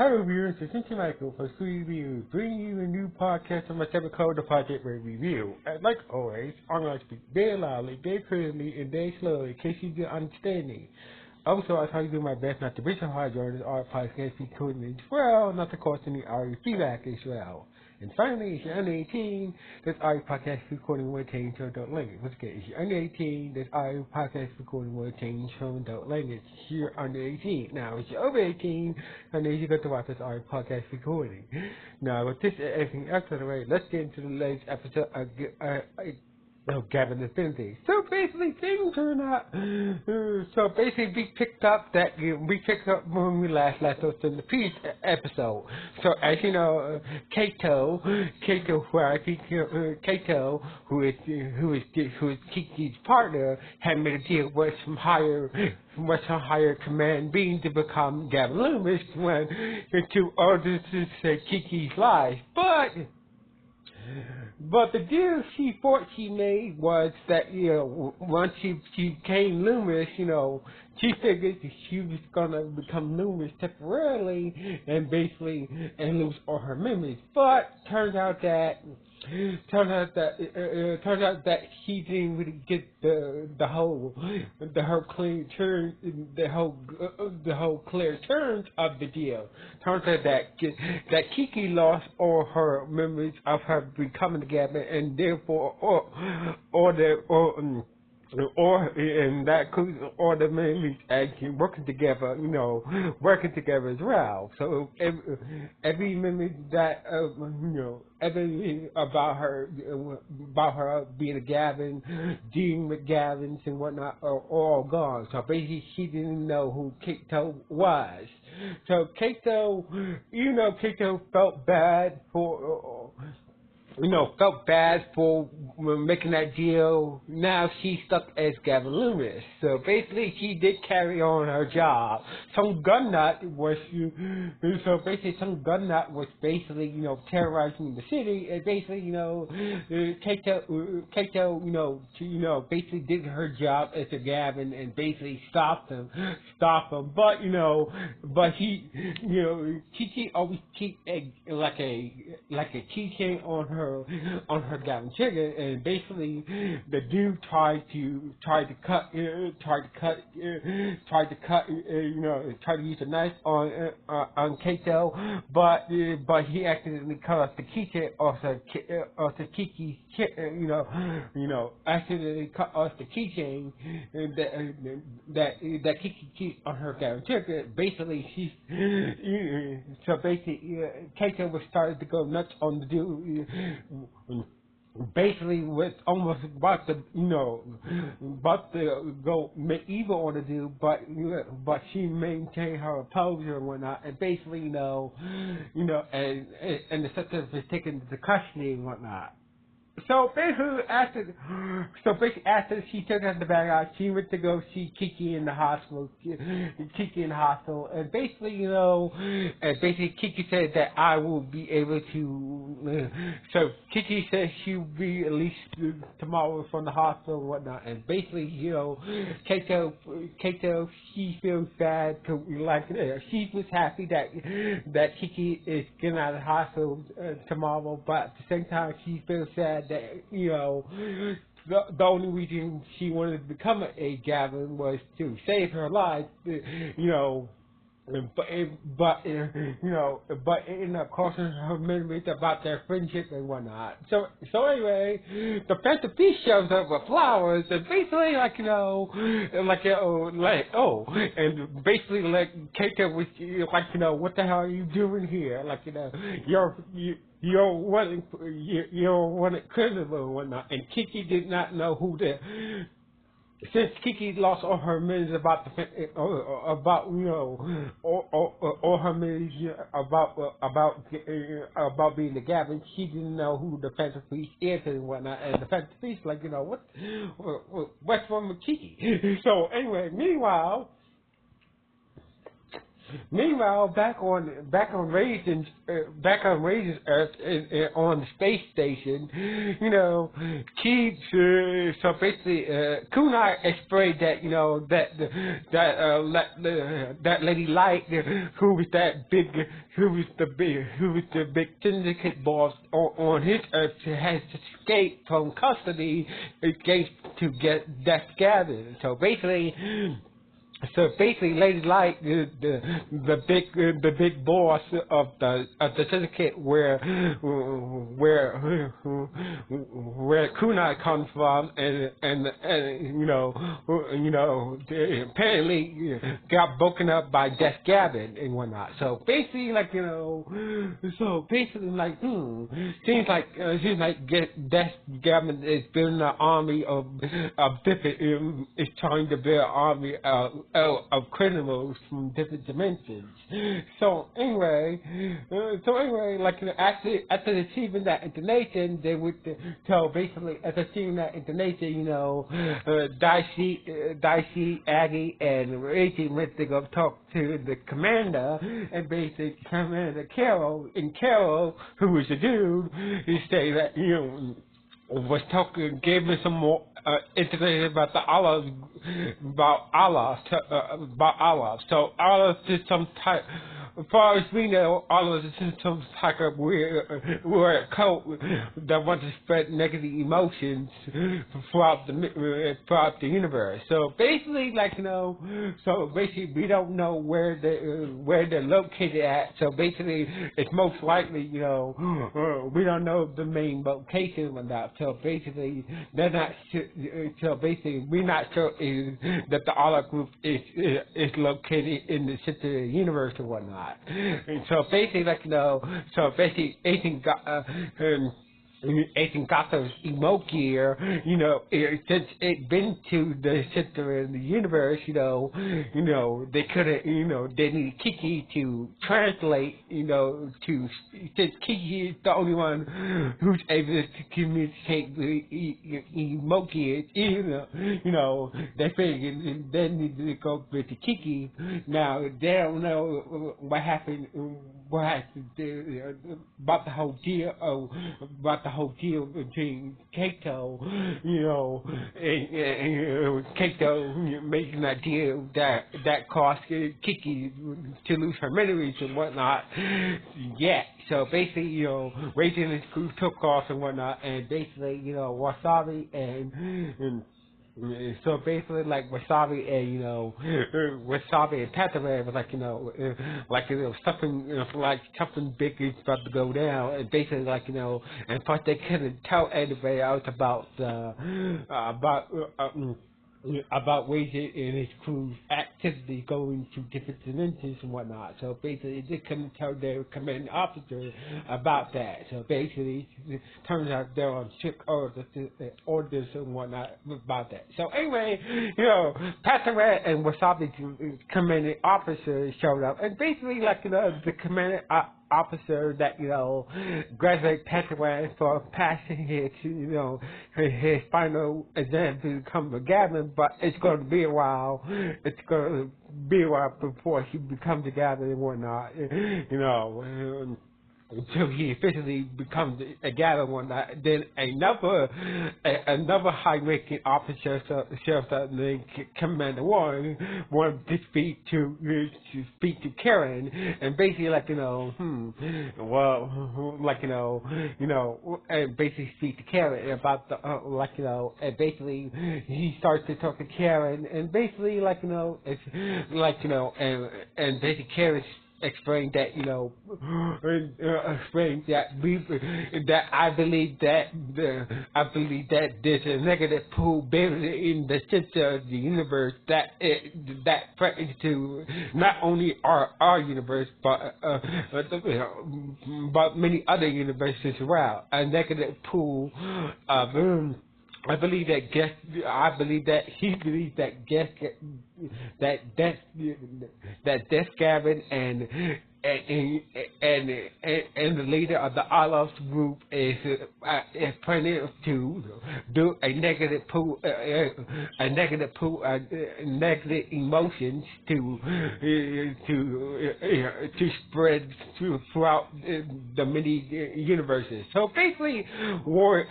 Hello viewers, this is Michael for Sweet Reviews, bringing you a new podcast on my separate code, the Project Ray Review. And like always, I'm going to speak very loudly, very clearly, and very slowly in case you didn't understand me. Also, I try to do my best not to breach on hard journals or podcast recording as well, not to cause any audio feedback as well. And finally, if you're under 18, this audio podcast recording will change to adult language. Once again, if you're under 18, this audio podcast recording will change from adult language. If you're under 18. Now, if you're over 18, then you got to watch this audio podcast recording. Now, with this and everything else out of the way, let's get into the latest episode of Gavan Infinity. So basically, things are not. So basically, we picked up when we last left us in the previous episode. So as you know, Kato, who is Kiki's partner, had made a deal with some higher command being to become Gavan Loomis to order to save Kiki's life, But the deal she thought she made was that, once she became Loomis, she figured she was gonna become Loomis temporarily and lose all her memories. But turns out that she didn't really get the whole clear terms of the deal. Turns out that Kiki lost all her memories of her becoming together, and therefore and that includes all the memories actually working together as well. So every memory that everything about her being a Gavan, dealing with Gavins and whatnot are all gone. So basically, she didn't know who Kato was. So Kato felt bad for making that deal. Now she's stuck as Gavan Loomis. So basically, she did carry on her job. Some gun nut was terrorizing the city, and basically, Kato, basically did her job as a Gavan and basically stopped him. But Kiki always keep like a keychain on her Gavan trigger, and basically the dude tried to use a knife on Kato, but he accidentally cut off the keychain off the Kiki's accidentally cut off the keychain that Kiki keeps on her Gavan trigger. Basically, Kato was starting to go nuts on the dude. Basically, was almost about to go medieval on the dude, but she maintained her composure and whatnot, and basically, and the subject was taken into custody and whatnot. So basically, after she took out the bag out, she went to go see Kiki in the hospital. And basically, Kiki said that I will be able to. So Kiki said she'll be released tomorrow from the hospital and whatnot. And basically, Kato, she feels bad she was happy that Kiki is getting out of the hospital tomorrow, but at the same time, she feels sad that the only reason she wanted to become a Gavan was to save her life, but it ended up costing her memories about their friendship and whatnot. So anyway, the Phantom Beast shows up with flowers and basically and basically Kato was what the hell are you doing here? You're one criminal and whatnot. And Kiki did not know since Kiki lost all her memories about her memories about being the Gavan, she didn't know who the Phantom Priest is and whatnot. And the Phantom Priest what's wrong with Kiki? So anyway, meanwhile, Meanwhile, back on Raisin's Earth, on the space station, keeps so basically, Kunai explained that that Lady Light, who was the big syndicate boss on his Earth, has escaped from custody, escaped to get Death Gathered. So basically, Lady Light, the big boss of the syndicate, where Kunai comes from, and apparently got broken up by Death Gavan and whatnot. So basically, seems like Death Gavan is building an army of different, is trying to build an army of criminals from different dimensions. So anyway, after achieving that intonation, they would basically after achieving that intonation, Dicey, Aggie, and Reggie went to go talk to the commander, and basically Commander Carol, who was a dude, he said that was talking, gave me some more information about Allah. So Allah is some type, as far as we know, Allah is some type of weird cult that wants to spread negative emotions throughout the universe. So basically, we don't know where they're located at. So basically, it's most likely, we don't know the main location or not. So basically, they're not. So basically, we're not sure that the Allah group is located in the center of the universe or whatnot. And so basically, Agent Gotham's emote gear, since it been to the center of the universe, they couldn't, they needed Kiki to translate, since Kiki is the only one who's able to communicate with emote gears, they figured they needed to go with the Kiki. Now, they don't know what happened about the whole deal, between Kato, and Kato making that deal that caused Kiki to lose her memories and whatnot. Yeah, so basically, Raisin and his crew took off and whatnot, and basically, Wasabi and so basically, Wasabi and Pataman was something big is about to go down, and basically and plus they couldn't tell anybody else about Raisin and his crew's activity going to different dimensions and whatnot. So basically, they couldn't tell their commanding officer about that. So basically, it turns out they're on strict orders and whatnot about that. So anyway, Patarat and Wasabi's commanding officer showed up, and basically, the commanding officer that graduated Patarat for passing his final exam to become a Gavan, but it's going to be a while. It's going to be a while before he becomes a Gavan and whatnot. Until he officially becomes a Gavan and whatnot. Then another high-ranking officer shows up named Commander Warren wanted to speak to Karen, and basically and basically speak to Karen about the and basically he starts to talk to Karen, and basically and basically Karen explained that I believe that there's a negative pull buried in the center of the universe that threatens to not only our universe but many other universes as well. A negative pull of he believes that Death Gavin and the leader of the Olives group is planning to do a negative emotions to spread throughout the many universes. So basically, Warren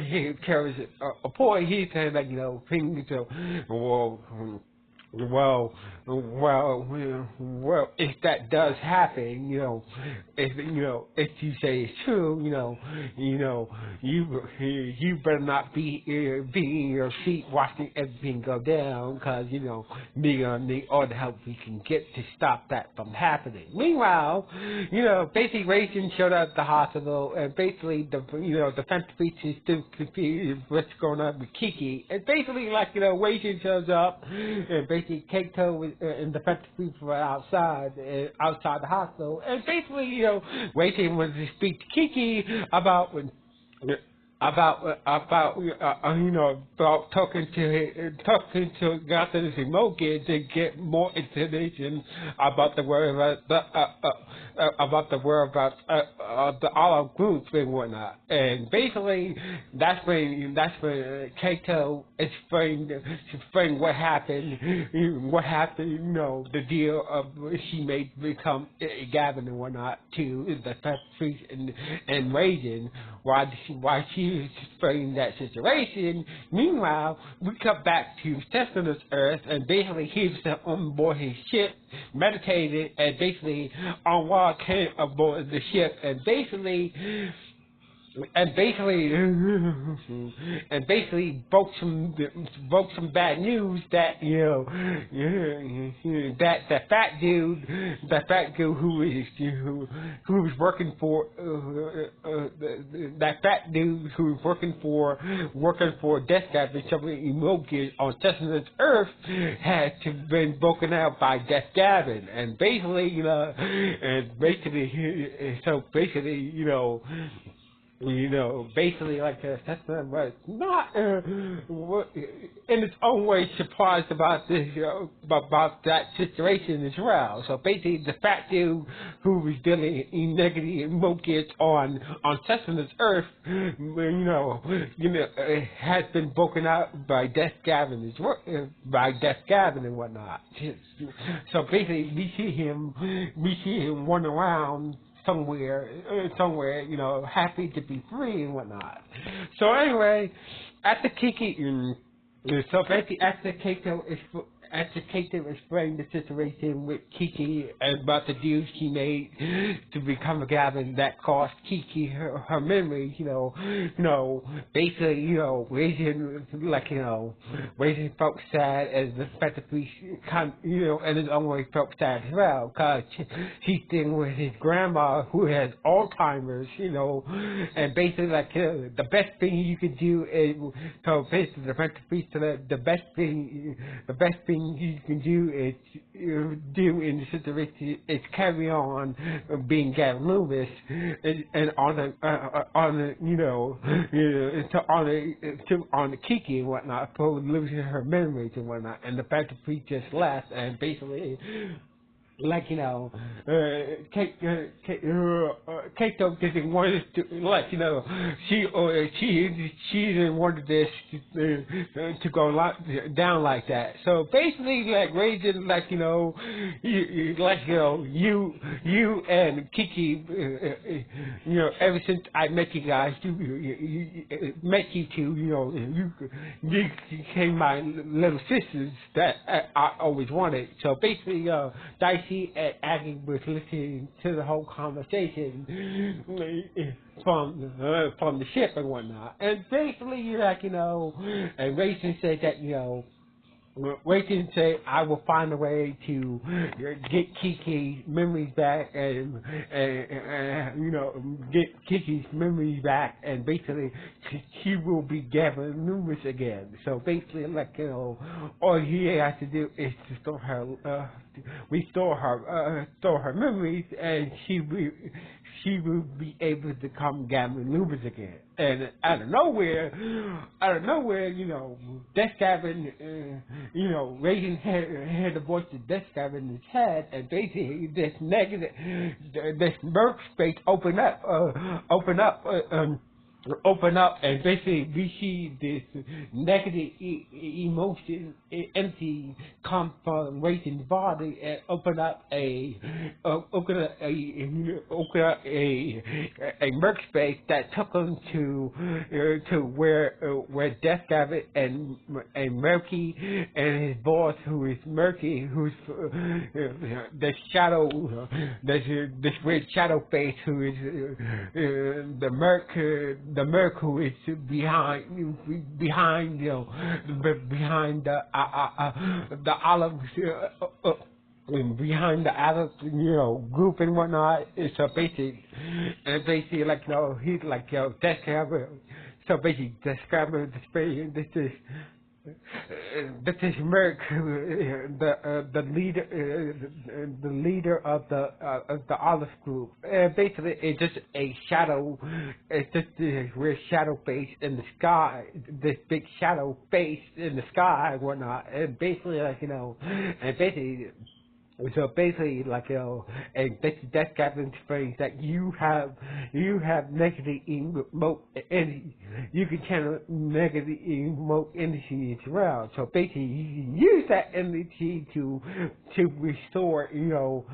here carries a point. He's saying like things well, if that does happen, if you say it's true, you better not be in your seat watching everything go down, because we're gonna need all the help we can get to stop that from happening. Meanwhile, basically Raisin showed up at the hospital, and basically the defense police is still confused what's going on with Kiki, and basically Raisin shows up, and basically Kato and the defense police were outside the hospital, and basically Raisin wanted to speak to Kiki about talking to Gotham's Emotion to get more information about the whereabouts of the Olive groups and whatnot. And basically, that's when Kato explained what happened. The deal of she made become Gavan and whatnot to the police and Raisin. Why she explaining that situation. Meanwhile, we come back to Cessna's Earth, and basically he's on board his ship, meditated, and basically on while came aboard the ship, and basically broke some bad news that that the fat dude who was working for that fat dude who was working for Death Gavin, something Emoji on Cessna's Earth, had to been broken out by Death Gavin, and basically Cessna was not in its own way surprised about this, about that situation as well. So basically, the fat dude who was dealing in negative emotions on Cessna's Earth, has been broken out by Death Gavin and whatnot. So basically, we see him run around somewhere, happy to be free and whatnot. So anyway, after Kiki, after Kato explained the situation with Kiki and about the deals she made to become a Gavin that cost Kiki her memories, basically, Raisin felt sad, as the fact that we and his own way felt sad as well, because he's dealing with his grandma who has Alzheimer's, and basically, the best thing you could do is, so basically, the best thing you can do is do in the situation is carry on being Gavin Loomis and on the Kiki and whatnot for losing her memories and whatnot, and the fact that we just left, and basically Kato didn't want us to, she didn't want this to go down like that. So basically, Raisin, you and Kiki, ever since I met you guys, met you two, you became my little sisters that I always wanted. So basically, Dicey and Aggie was listening to the whole conversation from the ship and whatnot, and basically, and Raisin said that, Raisin said, I will find a way to get Kiki's memories back and get Kiki's memories back, and basically she will be Gavin Loomis again. So basically, all he has to do is to restore her memories, and she will be able to become Gavin Loomis again. And out of nowhere, Death Gavin, raising heard the voice of Death Gavin in his head, and basically this murk space open up, and basically we see this negative emotion, empty, come from Racing's body, and open up a murk space that took him to where Death Gavin and Murky and his boss, who is Murky, who's the shadow, this weird shadow face, who is the Merc, who is behind the olive, behind the olive, group and whatnot. So basically, he's like, Death Gavin. So basically, Death Gavin, this is Merc, the leader of the Olive Group. Basically, it's just a shadow. It's just this weird shadow face in the sky. This big shadow face in the sky and whatnot. And basically, so basically, and that's Gavin's phrase, that you have negative energy. You can channel negative emote energy as well. So basically, you can use that energy to restore your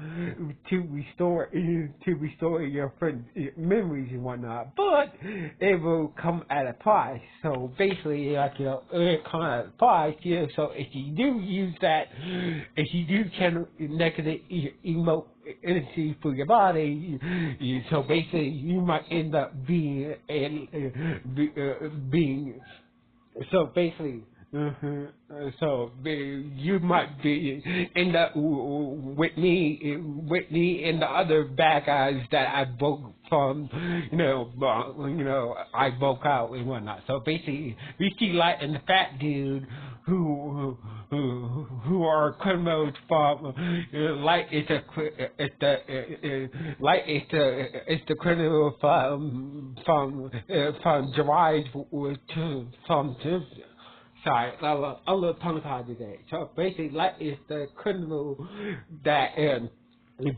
friends' memories and whatnot. But it will come at a price. So basically, it will come at a price. So if you do use that, if you do channel negative emote energy for your body, so basically you might end up being so basically. So you might end up with me and the other bad guys that I broke from, I broke out and whatnot. So basically, we see Light and the fat dude who are criminals from Light is the criminal from Gerard from. Sorry, I'm a little tongue-tied today. So basically, Light is the criminal that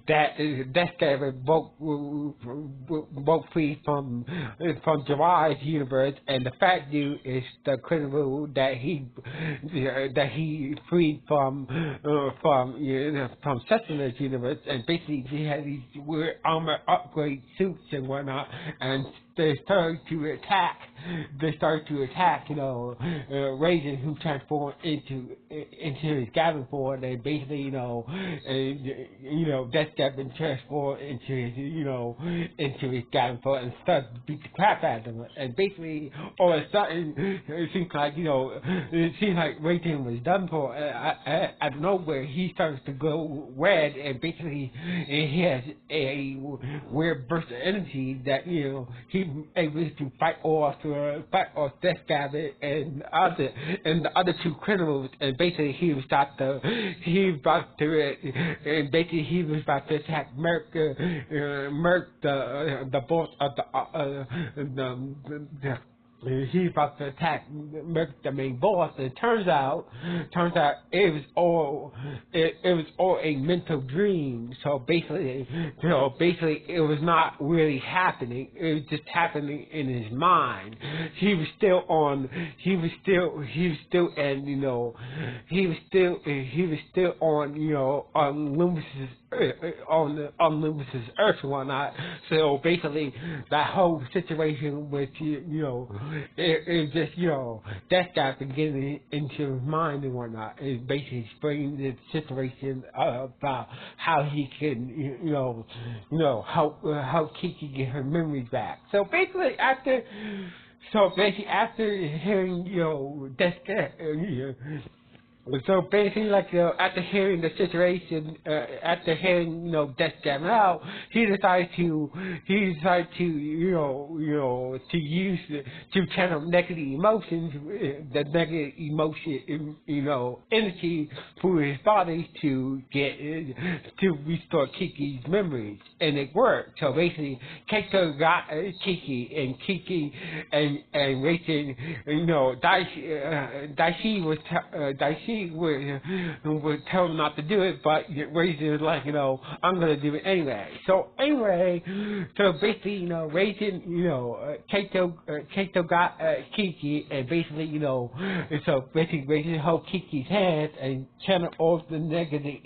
Death Gavin broke free from Gerard's universe, and the fat dude is the criminal that he freed from Sesama's universe, and basically he had these weird armor upgrade suits and whatnot, and they started to attack, Raisin, who transformed into his Gavin form, and basically, Death Gavin transformed into his Gavin form and started to beat the crap out of him. And basically, all of a sudden, it seems like Raisin was done for. Out of nowhere, he starts to go red, and basically, he has a weird burst of energy that he able to fight off Death Gavin and the other two criminals, and basically he was about to attack Merc, the boss of he's about to attack the main boss, and it turns out it was all a mental dream. So basically it was not really happening. It was just happening in his mind. He was still on Loomis's Earth and whatnot. So basically that whole situation with it just that guy been getting into his mind and whatnot. It basically explaining the situation about how he can how Kiki get her memories back. So basically after hearing So basically, like, after hearing the situation, after hearing, Death Gavin out, he decided to, to use, to channel negative emotions, the negative emotion, energy through his body to to restore Kiki's memories. And it worked. So basically, Keito got Kiki, and Kiki and Rachel, Daishi would tell him not to do it, but Rachel was like, I'm gonna do it anyway. So basically, Keito got Kiki, and basically, Rachel held Kiki's hand and channeled off the negative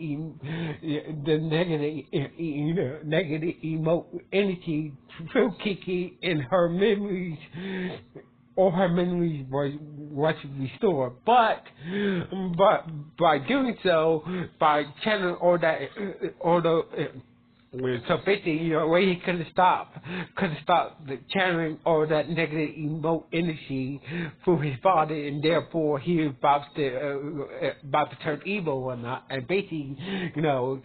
energy through Kiki in her memories. All her memories was restored, but by doing so, by channeling all the so basically, where he couldn't stop the channeling all that negative energy through his body, and therefore he was about to turn evil or not. And basically, now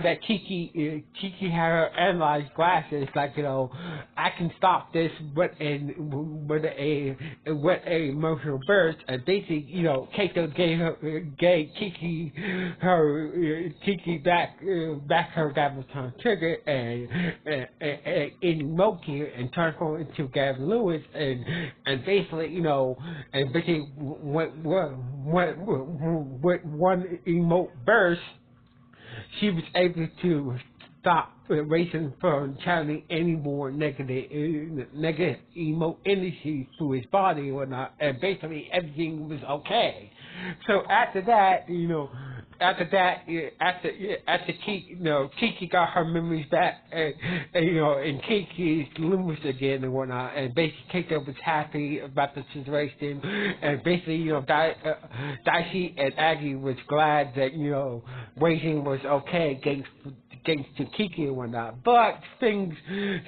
that Kiki had her analyzed glasses, like, I can stop this with a emotional burst. And basically, Keito gave Kiki back her Gavan trigger and invoke here and transform into Gavin Lewis, and basically, with one emote burst, she was able to stop racing from channeling any more negative emo energy through his body or whatnot, and basically everything was okay. So after Kiki got her memories back, and Kiki's luminous again and whatnot, and basically Keito was happy about the situation, and basically, Daishi and Aggie was glad that, Racing was okay against to Kiki and whatnot, but things,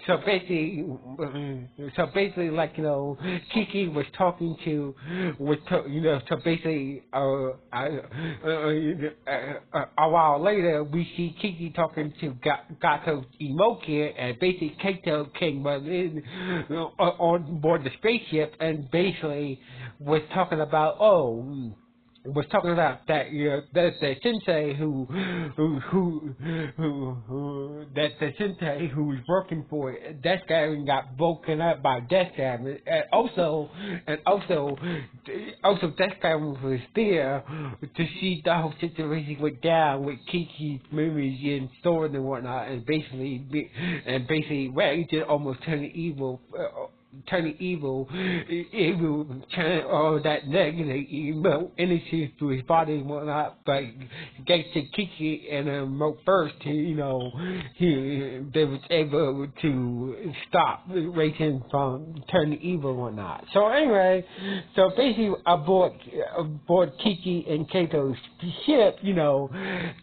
so basically, like, Kiki was talking to, so basically, a while later, we see Kiki talking to Gato's Imoki, and basically Keito came in on board the spaceship, and basically was talking about, that that the sensei who was working for Death Gavin got broken up by Death Gavin, and also Death Gavin was there to see the whole situation went down with Kiki's memories in stored and whatnot, and basically Raging almost turned evil. Turning evil, turning all that negative evil energy through his body and whatnot, but thanks to Kiki and a remote burst, they was able to stop Rayton from turning evil and whatnot. So anyway, so basically aboard Kiki and Keito's ship,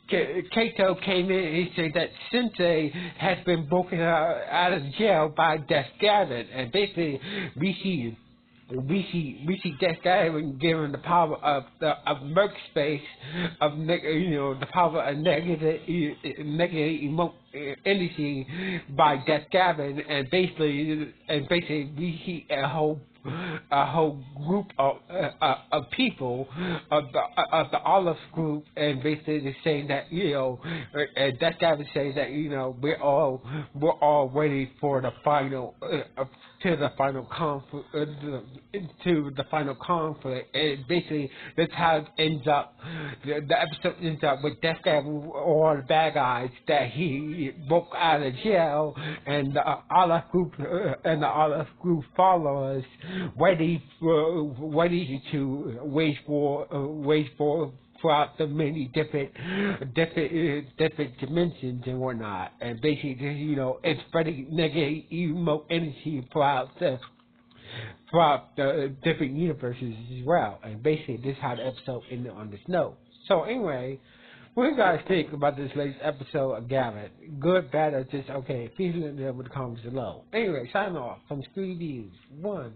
Keito came in and he said that Sensei has been broken out of jail by Death Gavin, and basically we see Death Gavin given the power of murk space, the power of negative energy by Death Gavin, and basically we see a whole group of people of the Olive group, and basically they're saying that, and Death Gavin saying that, we're all ready for the final to the final conflict, and basically that's how it ends up. The episode ends up with Death Gavin, all the bad guys that he broke out of jail, and the Olive group followers ready to wage for throughout the many different dimensions and whatnot, and basically, it's spreading negative emo energy throughout the different universes as well. And basically, this is how the episode ended on this note. So anyway, what do you guys think about this latest episode of Gavan? Good, bad, or just okay? Please let me know in the comments below. Anyway, sign off from Screen Views 1.